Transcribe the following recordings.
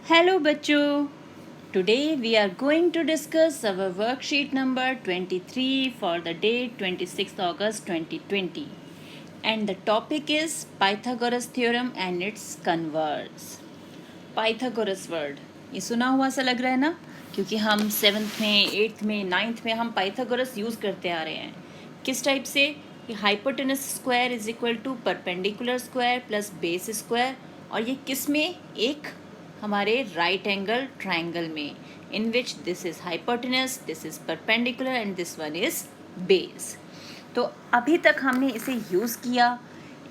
Hello बच्चों, today we are going to discuss our worksheet number 23 for the date 26th August 2020 and the topic is Pythagoras theorem and its converse. Pythagoras word ये सुना हुआ सा लग रहा है ना, क्योंकि हम 7th में 8th में 9th में हम पाइथागोरस यूज़ करते आ रहे हैं. किस टाइप से कि hypotenuse square is equal to perpendicular square plus base square, और ये किस में, एक हमारे राइट एंगल ट्राइंगल में, in which this is hypotenuse, this is perpendicular and this one is base. तो अभी तक हमने इसे यूज़ किया,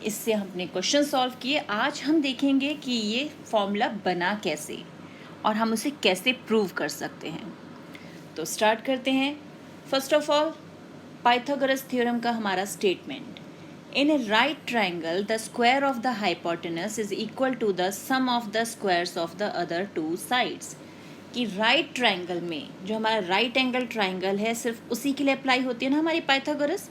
इससे हमने क्वेश्चन सॉल्व किए. आज हम देखेंगे कि ये फॉर्मूला बना कैसे और हम उसे कैसे प्रूव कर सकते हैं. तो स्टार्ट करते हैं. First of all Pythagoras theorem का हमारा statement. In a right triangle the square of the hypotenuse is equal to the sum of the squares of the other two sides. कि राइट ट्राइंगल में जो हमारा right angle triangle है सिर्फ उसी के लिए अप्लाई होती है ना हमारी पाइथागोरस.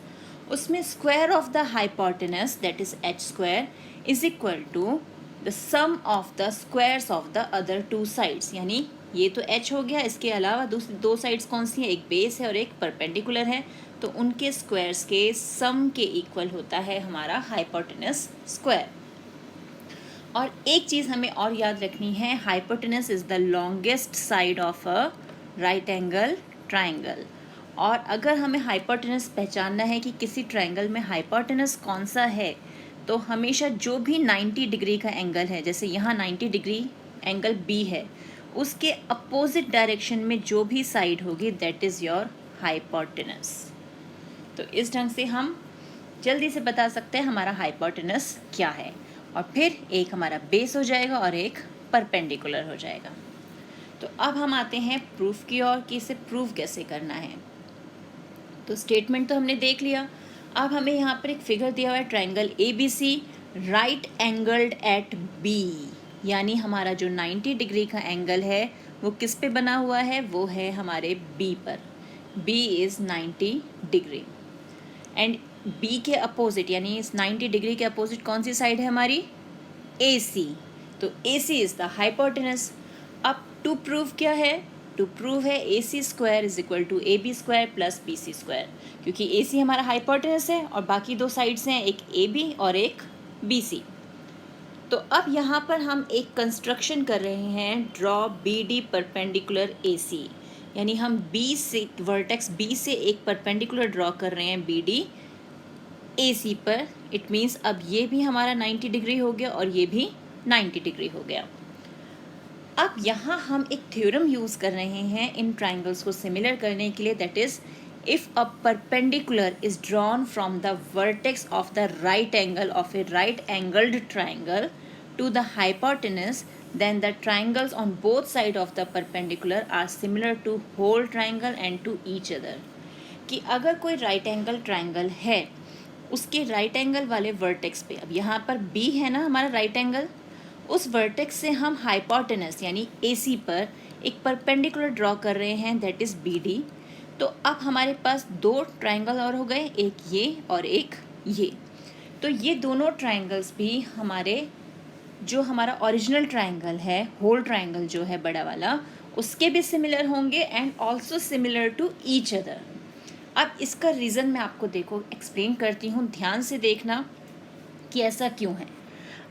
उसमें square of the hypotenuse that is H square is equal to the sum of the squares of the other two sides. यानी ये तो h हो गया, इसके अलावा दूसरी दो साइड्स कौन सी हैं, एक बेस है और एक परपेंडिकुलर है, तो उनके स्क्वायर्स के सम के इक्वल होता है हमारा हाइपोटेनस स्क्वायर. और एक चीज़ हमें और याद रखनी है, hypotenuse is the longest side of a right angle triangle. और अगर हमें हाइपोटेनस पहचानना है कि किसी ट्राइंगल में हाइपोटेनस कौन सा है, तो हमेशा जो भी 90 डिग्री का एंगल है, जैसे यहाँ 90 डिग्री एंगल बी है, उसके अपोजिट डायरेक्शन में जो भी साइड होगी दैट इज़ योर हाइपोटेनस. तो इस ढंग से हम जल्दी से बता सकते हैं हमारा हाइपोटेनस क्या है, और फिर एक हमारा बेस हो जाएगा और एक परपेंडिकुलर हो जाएगा. तो अब हम आते हैं प्रूफ की ओर कि इसे प्रूफ कैसे करना है. तो स्टेटमेंट तो हमने देख लिया. अब हमें यहाँ पर एक फिगर दिया हुआ है, triangle A B C right angled at B. यानी हमारा जो 90 डिग्री का एंगल है वो किस पे बना हुआ है, वो है हमारे बी पर. B is 90 degree and B के अपोजिट यानी इस 90 डिग्री के अपोजिट कौन सी साइड है हमारी, ए सी. तो A C is the hypotenuse. अब टू प्रूव क्या है, टू प्रूव है A C square is equal to A B square plus B C square, क्योंकि ए सी हमारा हाइपोटेनस है और बाकी दो साइड्स हैं, एक ए बी और एक बी सी. तो अब यहाँ पर हम एक कंस्ट्रक्शन कर रहे हैं, draw B D perpendicular A C. यानी हम बी से वर्टेक्स बी से एक परपेंडिकुलर ड्रॉ कर रहे हैं बी डी ए सी पर. इट मीन्स अब ये भी हमारा 90 डिग्री हो गया और ये भी 90 डिग्री हो गया. अब यहाँ हम एक थ्योरम यूज़ कर रहे हैं इन ट्राइंगल्स को सिमिलर करने के लिए, that is if a perpendicular is drawn from the vertex of the right angle of a right angled triangle to the hypotenuse, then the triangles on both sides of the perpendicular are similar to whole triangle and to each other. कि अगर कोई right angle triangle है, उसके right angle वाले vertex पे, अब यहाँ पर B है ना हमारा right angle, उस vertex से हम hypotenuse यानी AC पर एक perpendicular draw कर रहे हैं, that is BD. तो अब हमारे पास दो ट्राइंगल और हो गए, एक ये और एक ये. तो ये दोनों ट्राइंगल्स भी हमारे जो हमारा ओरिजिनल ट्राइंगल है, होल ट्राइंगल जो है बड़ा वाला, उसके भी सिमिलर होंगे and also similar to each other. अब इसका रीज़न मैं आपको देखो एक्सप्लेन करती हूँ, ध्यान से देखना कि ऐसा क्यों है.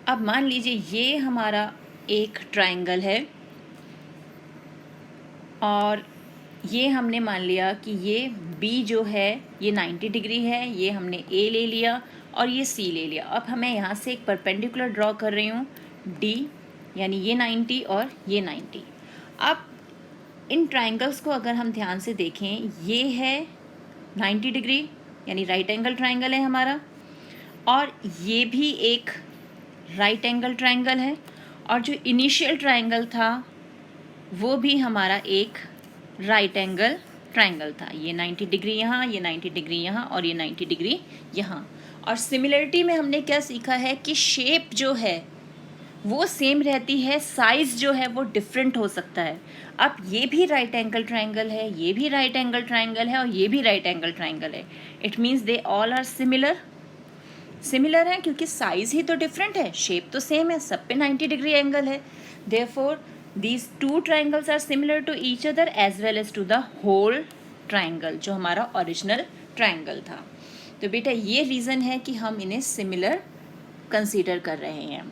अब मान लीजिए ये हमारा एक ट्राइंगल है और ये हमने मान लिया कि ये B जो है ये 90 डिग्री है, ये हमने A ले लिया और ये C ले लिया. अब हमें यहाँ से एक परपेंडिकुलर ड्रॉ कर रही हूँ D, यानी ये 90 और ये 90. अब इन ट्राइंगल्स को अगर हम ध्यान से देखें, ये है 90 डिग्री यानी राइट एंगल ट्राइंगल है हमारा, और ये भी एक राइट एंगल ट्राइंगल है, और जो इनिशियल ट्राइंगल था वो भी हमारा एक राइट एंगल ट्राइंगल था. ये 90 डिग्री यहाँ, ये 90 डिग्री यहाँ और ये 90 डिग्री यहाँ. और सिमिलरिटी में हमने क्या सीखा है कि शेप जो है वो सेम रहती है, साइज़ जो है वो डिफरेंट हो सकता है. अब ये भी राइट एंगल ट्राइंगल है, ये भी राइट एंगल ट्राइंगल है और ये भी राइट एंगल ट्राइंगल है. It means they all are similar. Similar है क्योंकि साइज़ ही तो डिफरेंट है, शेप तो सेम है, सब पे 90 डिग्री एंगल है. Therefore These two triangles are similar to each other as well as to the whole triangle, जो हमारा ओरिजिनल ट्राइंगल था। तो बेटा ये रीज़न है कि हम इन्हें सिमिलर कंसीडर कर रहे हैं।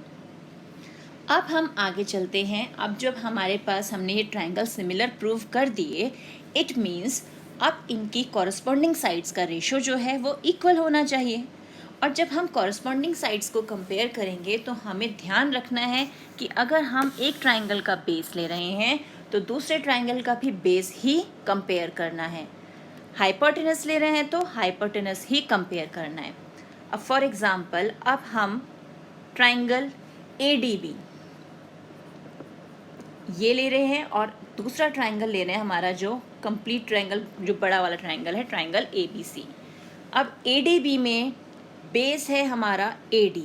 अब हम आगे चलते हैं। अब जब हमारे पास हमने ये ट्राइंगल सिमिलर प्रूव कर दिए, इट मीन्स अब इनकी कॉरस्पॉन्डिंग साइड्स का रेशो जो है वो इक्वल होना चाहिए। और जब हम कॉरस्पॉन्डिंग साइड्स को कंपेयर करेंगे तो हमें ध्यान रखना है कि अगर हम एक ट्राइंगल का बेस ले रहे हैं तो दूसरे ट्राइंगल का भी बेस ही कंपेयर करना है। हाइपोटेनस ले रहे हैं तो हाइपोटेनस ही कंपेयर करना है। अब फॉर एग्जांपल अब हम ट्राइंगल ADB ये ले रहे हैं और दूसरा ट्राइंगल ले रहे हैं हमारा जो कंप्लीट ट्राइंगल, जो बड़ा वाला ट्राइंगल है, ट्राइंगल ABC। अब ADB में बेस है हमारा AD,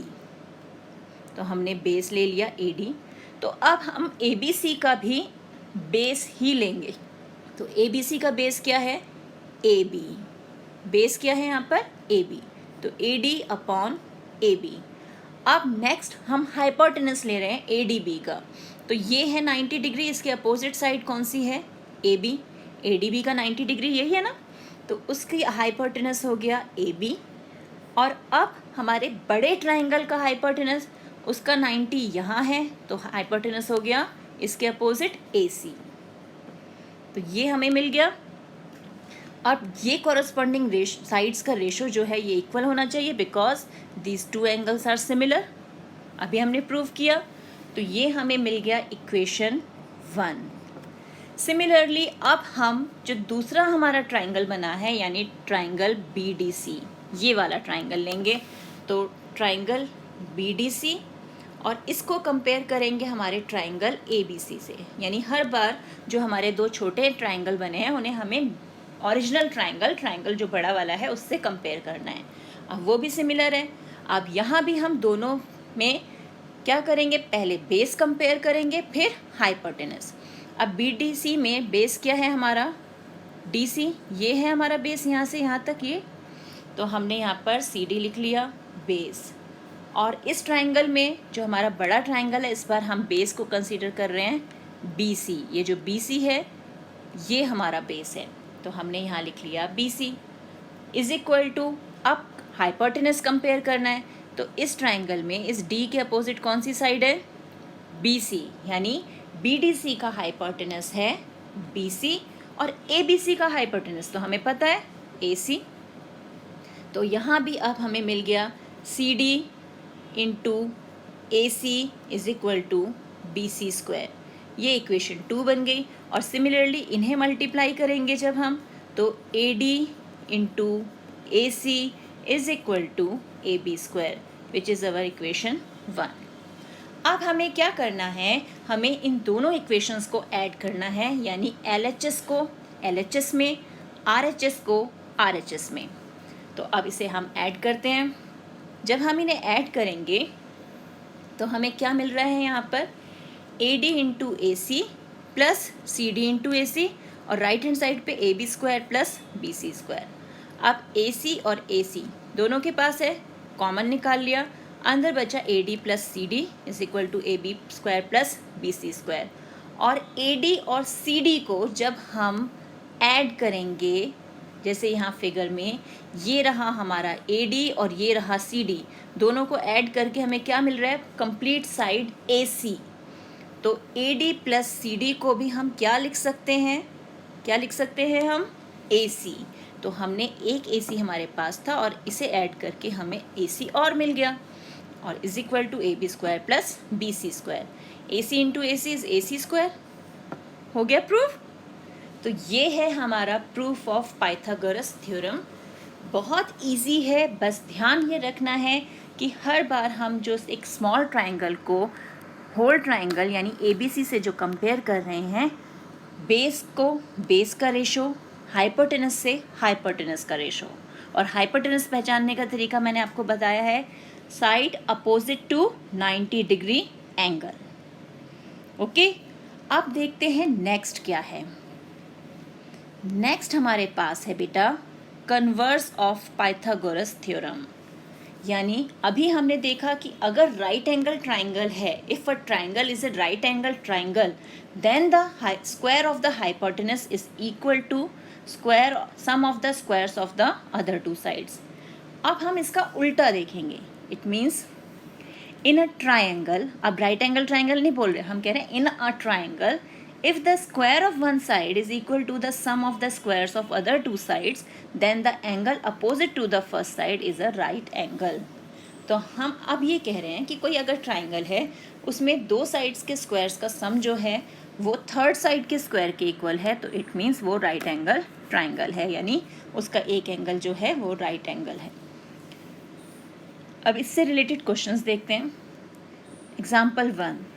तो हमने बेस ले लिया AD। तो अब हम ABC का भी बेस ही लेंगे। तो ABC का बेस क्या है? AB। बेस क्या है यहाँ पर? AB। तो AD अपॉन AB। अब नेक्स्ट हम हाइपोटेनस ले रहे हैं ADB का। तो ये है 90 डिग्री, इसके अपोजिट साइड कौन सी है? AB। ADB का 90 डिग्री यही है ना, तो उसकी हाइपोटेनस हो गया AB। और अब हमारे बड़े ट्राइंगल का हाइपोटेनस, उसका 90 यहाँ है, तो हाइपोटेनस हो गया इसके अपोजिट AC। तो ये हमें मिल गया। अब ये कॉरस्पॉन्डिंग साइड्स का रेशो जो है ये इक्वल होना चाहिए because these two angles are similar. अभी हमने प्रूव किया, तो ये हमें मिल गया इक्वेशन 1। सिमिलरली अब हम जो दूसरा हमारा ट्राइंगल बना है यानी ट्राइंगल BDC, ये वाला ट्राइंगल लेंगे। तो ट्राइंगल BDC और इसको कंपेयर करेंगे हमारे ट्राइंगल ABC से। यानी हर बार जो हमारे दो छोटे ट्राइंगल बने हैं उन्हें हमें ओरिजिनल ट्राइंगल जो बड़ा वाला है उससे कंपेयर करना है। अब वो भी सिमिलर है। अब यहाँ भी हम दोनों में क्या करेंगे? पहले बेस कंपेयर करेंगे, फिर हाइपोटेनस। अब BDC में बेस क्या है हमारा? DC। ये है हमारा बेस यहाँ से यहाँ तक ये, तो हमने यहाँ पर CD लिख लिया बेस। और इस ट्राइंगल में जो हमारा बड़ा ट्राइंगल है इस बार हम बेस को कंसीडर कर रहे हैं BC। ये जो BC है ये हमारा बेस है, तो हमने यहाँ लिख लिया BC इज इक्वल टू, अब हाइपोटेनस कंपेयर करना है। तो इस ट्राइंगल में इस D के अपोजिट कौन सी साइड है? BC। यानी BDC का हाइपोटेनस है BC और ABC का हाइपोटेनस तो हमें पता है AC। तो यहाँ भी अब हमें मिल गया CD into AC is equal to BC square. ये इक्वेशन 2 बन गई। और सिमिलरली इन्हें मल्टीप्लाई करेंगे जब हम, तो AD into AC is equal to AB square which is our equation 1। अब हमें क्या करना है? हमें इन दोनों इक्वेशंस को ऐड करना है, यानी LHS को LHS में, RHS को RHS में। तो अब इसे हम ऐड करते हैं। जब हम इन्हें ऐड करेंगे तो हमें क्या मिल रहा है यहाँ पर? AD into AC plus CD into AC और राइट हैंड साइड पे AB square plus BC square. अब AC और AC दोनों के पास है, कॉमन निकाल लिया, अंदर बचा AD plus CD is equal to AB square plus BC square. और AD और CD को जब हम ऐड करेंगे, जैसे यहाँ फिगर में ये रहा हमारा AD और ये रहा CD, दोनों को ऐड करके हमें क्या मिल रहा है? Complete side AC। तो AD प्लस CD को भी हम क्या लिख सकते हैं? क्या लिख सकते हैं हम? AC। तो हमने एक AC हमारे पास था और इसे ऐड करके हमें AC और मिल गया, और is equal to AB square plus BC square. AC into AC is AC square. हो गया प्रूफ। तो ये है हमारा प्रूफ ऑफ पाइथागोरस थ्योरम। बहुत इजी है, बस ध्यान ये रखना है कि हर बार हम जो एक स्मॉल ट्राइंगल को होल ट्राइंगल यानी ABC से जो कंपेयर कर रहे हैं, बेस को बेस का रेशो, हाइपोटेनस से हाइपोटेनस का रेशो। और हाइपोटेनस पहचानने का तरीका मैंने आपको बताया है, side opposite to 90 degree angle. Okay, अब देखते हैं नेक्स्ट क्या है। नेक्स्ट हमारे पास है बेटा कन्वर्स ऑफ पाइथागोरस थ्योरम। यानी अभी हमने देखा कि अगर राइट एंगल ट्राइंगल है, if a triangle is a right angle triangle, then the square of the hypotenuse is equal to square sum of the squares of the other two sides. अब हम इसका उल्टा देखेंगे। It means in a triangle, अब right angle triangle नहीं बोल रहे, हम कह रहे हैं in a triangle, if the square of one side is equal to the sum of the squares of other two sides, then the angle opposite to the first side is a right angle। तो हम अब ये कह रहे हैं कि कोई अगर ट्राइंगल है, उसमें दो साइड्स के स्क्वायर्स का सम जो है वो थर्ड साइड के स्क्वायर के इक्वल है, तो इट मीन्स वो राइट एंगल ट्राइंगल है, यानी उसका एक एंगल जो है वो राइट एंगल है। अब इससे रिलेटेड क्वेश्चंस देखते हैं। Example 1,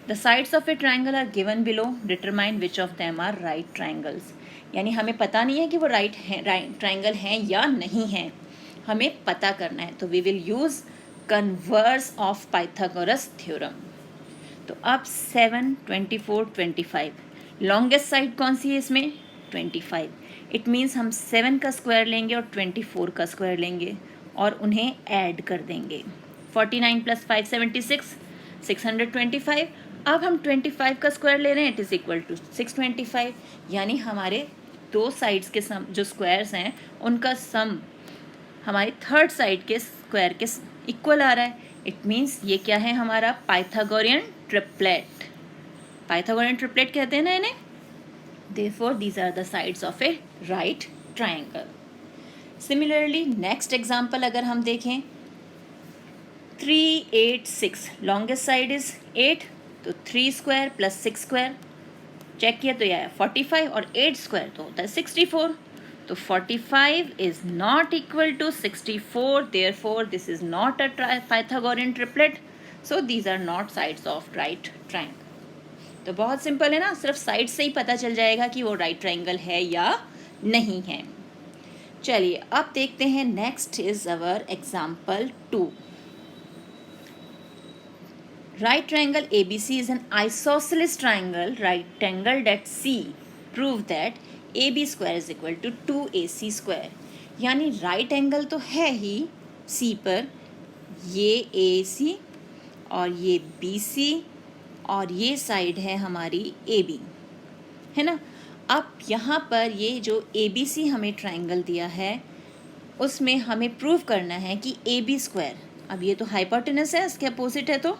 The sides of a triangle are given below. Determine which of them are right triangles। यानी हमें पता नहीं है कि वो राइट ट्राइंगल हैं या नहीं हैं, हमें पता करना है। तो we will use converse of Pythagoras theorem. तो अब 7, 24, 25, लॉन्गेस्ट साइड कौन सी है इसमें? 25। इट मीन्स हम 7 का स्क्वायर लेंगे और 24 का स्क्वायर लेंगे और उन्हें ऐड कर देंगे। 49 + 5 76, 625। अब हम 25 का स्क्वायर ले रहे हैं, इट इज़ इक्वल टू 625, यानी हमारे दो साइड्स के सम जो स्क्वायर्स हैं उनका सम हमारी थर्ड साइड के स्क्वायर के इक्वल आ रहा है। इट मीन्स ये क्या है? हमारा पाइथागोरियन ट्रिपलेट। पाइथागोरियन ट्रिपलेट कहते हैं ना इन्हें। Therefore these are the sides of a right triangle. Similarly next example अगर हम देखें, 3, 8, 6, लॉन्गेस्ट साइड इज 8, तो 3 स्क्वायर प्लस 6 स्क्वायर चेक किया तो यह है 45 और 8 स्क्वायर तो होता है 64। तो 45 is not equal to 64, therefore this is not a Pythagorean triplet, so these are not sides of right triangle. तो बहुत सिंपल है ना, सिर्फ साइड से ही पता चल जाएगा कि वो राइट ट्राइंगल है या नहीं है। चलिए अब देखते हैं, next is our example 2। Right triangle ABC is an isosceles triangle, right angled at C. Prove that AB square is equal to 2AC square। यानी राइट एंगल तो है ही C पर, ये AC और ये BC और ये साइड है हमारी AB, है ना। अब यहाँ पर ये जो ABC हमें ट्राइंगल दिया है उसमें हमें प्रूव करना है कि AB स्क्वायर, अब ये तो हाइपोटेनस है, इसके अपोजिट है, तो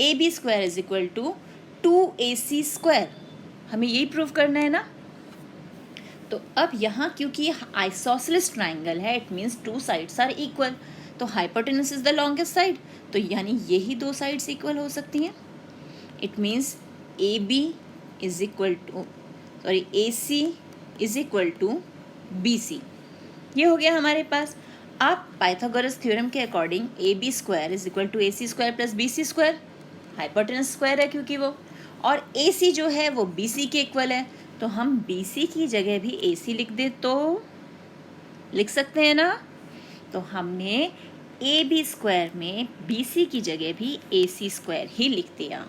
AB square is equal to 2AC square, हमें यही प्रूव करना है ना। तो अब यहाँ क्योंकि आइसोसेलेस ट्राइंगल है, it means two sides are equal, तो hypotenuse is the longest side, तो यानी यही दो साइड्स इक्वल हो सकती हैं। It means AB is equal to AC is equal to BC। ये हो गया हमारे पास। अब पाइथागोरस थ्योरम के according AB square is equal to AC square plus BC square, hypotenuse square है क्योंकि वो, और AC जो है वो BC के इक्वल है, तो हम BC की जगह भी AC लिख दे तो लिख सकते हैं ना। तो हमने AB स्क्वायर में BC की जगह भी AC स्क्वायर ही लिख दिया,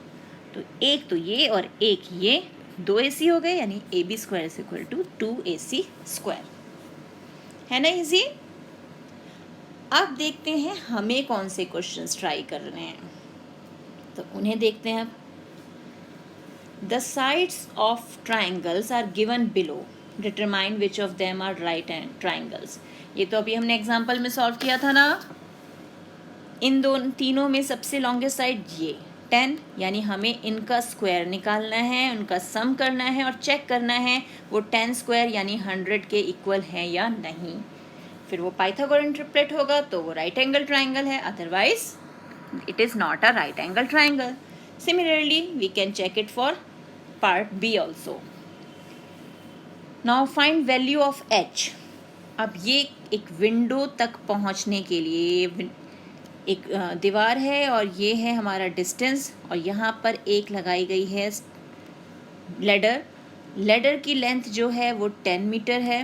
तो एक तो ये और एक ये 2 AC हो गए, यानी AB square is equal to 2AC square, है ना इजी। अब देखते हैं हमें कौन से क्वेश्चंस ट्राई कर रहे हैं, तो उन्हें देखते हैं। The sides of triangles are given below, determine which of them are right triangles. ये तो अभी हमने एग्जाम्पल में सॉल्व किया था ना। इन तीनों में सबसे लॉन्गेस्ट साइड ये 10, यानी हमें इनका स्क्वायर निकालना है, उनका सम करना है और चेक करना है वो 10 स्क्वायर यानी 100 के इक्वल है या नहीं। फिर वो पाइथागोरियन ट्रिपलेट होगा तो वो राइट एंगल ट्राइंगल है, otherwise it is not a right angle triangle। Similarly, we can check it for part B also। Now find value of H। अब ये एक विंडो तक पहुंचने के लिए एक दीवार है और ये है हमारा डिस्टेंस, और यहाँ पर एक लगाई गई है लेडर। लेडर की लेंथ जो है वो 10 मीटर है।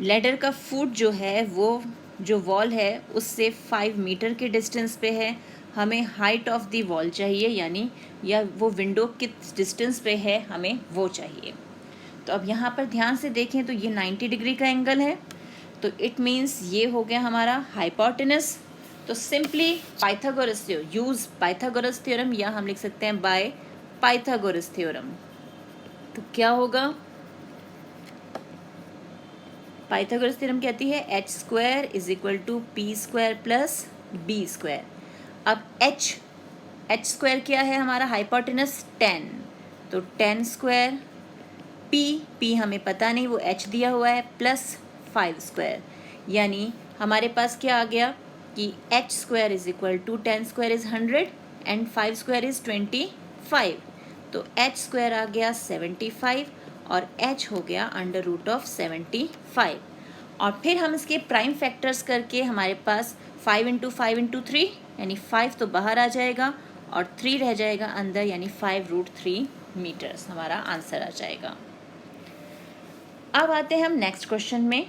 लेडर का फुट जो है वो जो वॉल है उससे 5 मीटर के डिस्टेंस पे है। हमें हाइट ऑफ द वॉल चाहिए, यानी या वो विंडो किस डिस्टेंस पे है हमें वो चाहिए। तो अब यहाँ पर ध्यान से देखें तो ये 90 डिग्री का एंगल है, तो तो इट मीन्स ये हो गया हमारा हाइपोटेनस। तो simply Pythagoras use Pythagoras theorem, या हम लिख सकते हैं बाय पाइथागोरस थ्योरम। तो क्या होगा, पाइथागोरस थ्योरम कहती है H square is equal to P square plus B square. अब एच स्क्वायर क्या है हमारा, हाइपोटेनस 10, तो 10 स्क्वायर पी हमें पता नहीं, वो एच दिया हुआ है, प्लस 5 स्क्वायर, यानी हमारे पास क्या आ गया कि H square is equal to 10 square is 100 and 5 square is 25, तो एच स्क्वायर आ गया 75 और एच हो गया अंडर रूट ऑफ 75। और फिर हम इसके प्राइम फैक्टर्स करके हमारे पास 5 इंटू 5 इंटू 3 यानी 5 तो बाहर आ जाएगा और 3 रह जाएगा अंदर, यानी 5√3 मीटर्स हमारा आंसर आ जाएगा। अब आते हैं हम नेक्स्ट क्वेश्चन में।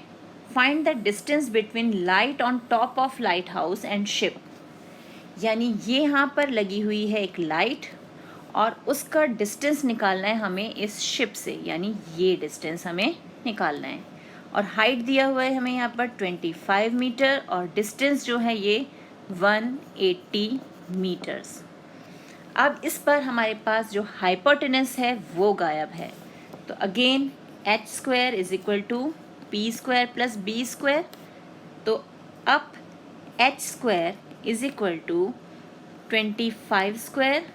Find the distance between light on top of light house and ship, यानी ये यहाँ पर लगी हुई है एक लाइट और उसका डिस्टेंस निकालना है हमें इस शिप से, यानी ये डिस्टेंस हमें निकालना है। और हाइट दिया हुआ है हमें यहाँ पर 25 मीटर और डिस्टेंस जो है ये 180 मीटर्स। अब इस पर हमारे पास जो हाइपोटेनस है वो गायब है, तो again H square is equal to P square plus B square. तो अब H square is equal to 25 square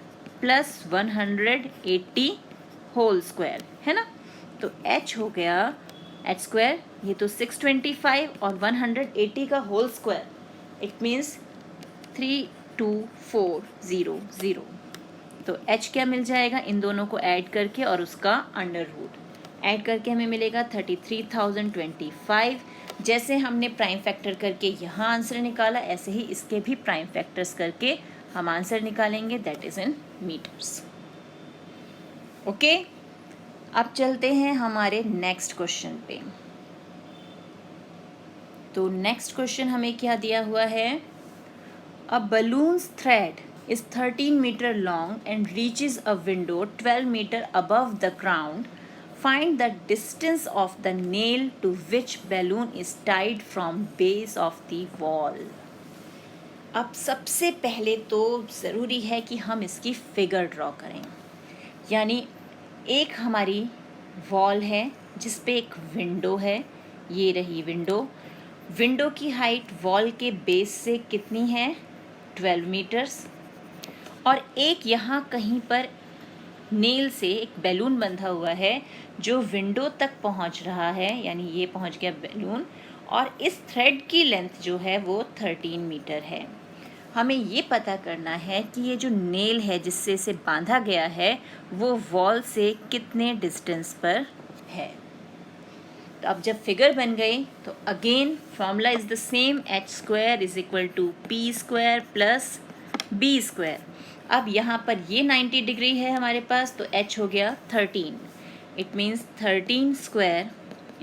plus 180 whole square, है ना। तो एच हो गया एच स्क्वायर, ये तो 625 और 180 का होल स्क्वायर, इट मीन्स 32400। तो एच क्या मिल जाएगा, इन दोनों को ऐड करके और उसका अंडर रूट ऐड करके हमें मिलेगा 33,025। जैसे हमने प्राइम फैक्टर करके यहाँ आंसर निकाला, ऐसे ही इसके भी प्राइम फैक्टर्स करके हम आंसर निकालेंगे, that is in meters. Okay, अब चलते हैं हमारे नेक्स्ट क्वेश्चन पे। तो नेक्स्ट क्वेश्चन हमें क्या दिया हुआ है, अ balloons thread is 13 meter long and reaches a window 12 meter above the ground. Find the distance of the nail to which balloon is tied from base of the wall. अब सबसे पहले तो ज़रूरी है कि हम इसकी फिगर ड्रॉ करें। यानी एक हमारी वॉल है जिस पे एक विंडो है, ये रही विंडो की हाइट वॉल के बेस से कितनी है, 12 मीटर्स। और एक यहाँ कहीं पर नेल से एक बैलून बंधा हुआ है जो विंडो तक पहुँच रहा है, यानी ये पहुँच गया बैलून, और इस थ्रेड की लेंथ जो है वो 13 मीटर है। हमें ये पता करना है कि ये जो नेल है जिससे इसे बांधा गया है वो वॉल से कितने डिस्टेंस पर है। तो अब जब फिगर बन गई तो again formula is the same, H square is equal to P square plus B square. अब यहाँ पर ये 90 डिग्री है हमारे पास, तो h हो गया 13, it means 13 square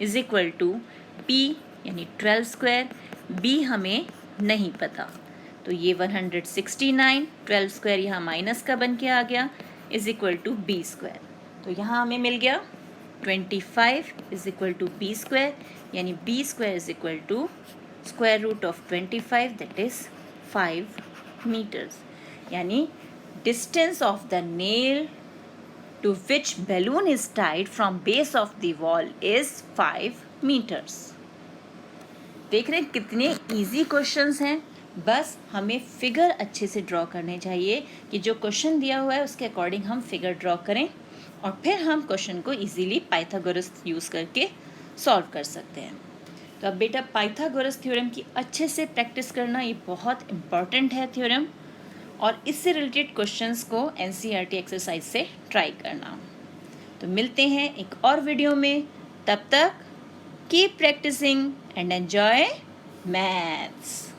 is equal to p यानी 12 स्क्वायर, b हमें नहीं पता, तो ये 169, 12 स्क्वायर यहाँ माइनस का बन के आ गया, is equal to b square. तो यहाँ हमें मिल गया 25 is equal to b square, यानी b square is equal to square root of 25, that is 5 meters. यानी distance of the nail to which balloon is tied from base of the wall is 5 meters. देख रहे हैं कितने easy questions हैं, बस हमें figure अच्छे से ड्रॉ करने चाहिए कि जो क्वेश्चन दिया हुआ है उसके अकॉर्डिंग हम फिगर ड्रॉ करें और फिर हम क्वेश्चन को इजीली पाइथागोरस यूज़ करके सॉल्व कर सकते हैं। तो अब बेटा पाइथागोरस थ्योरम की अच्छे से प्रैक्टिस करना, ये बहुत इम्पॉर्टेंट है थ्योरम, और इससे रिलेटेड क्वेश्चंस को एनसीईआरटी एक्सरसाइज से ट्राई करना। तो मिलते हैं एक और वीडियो में, तब तक keep practising and enjoy maths.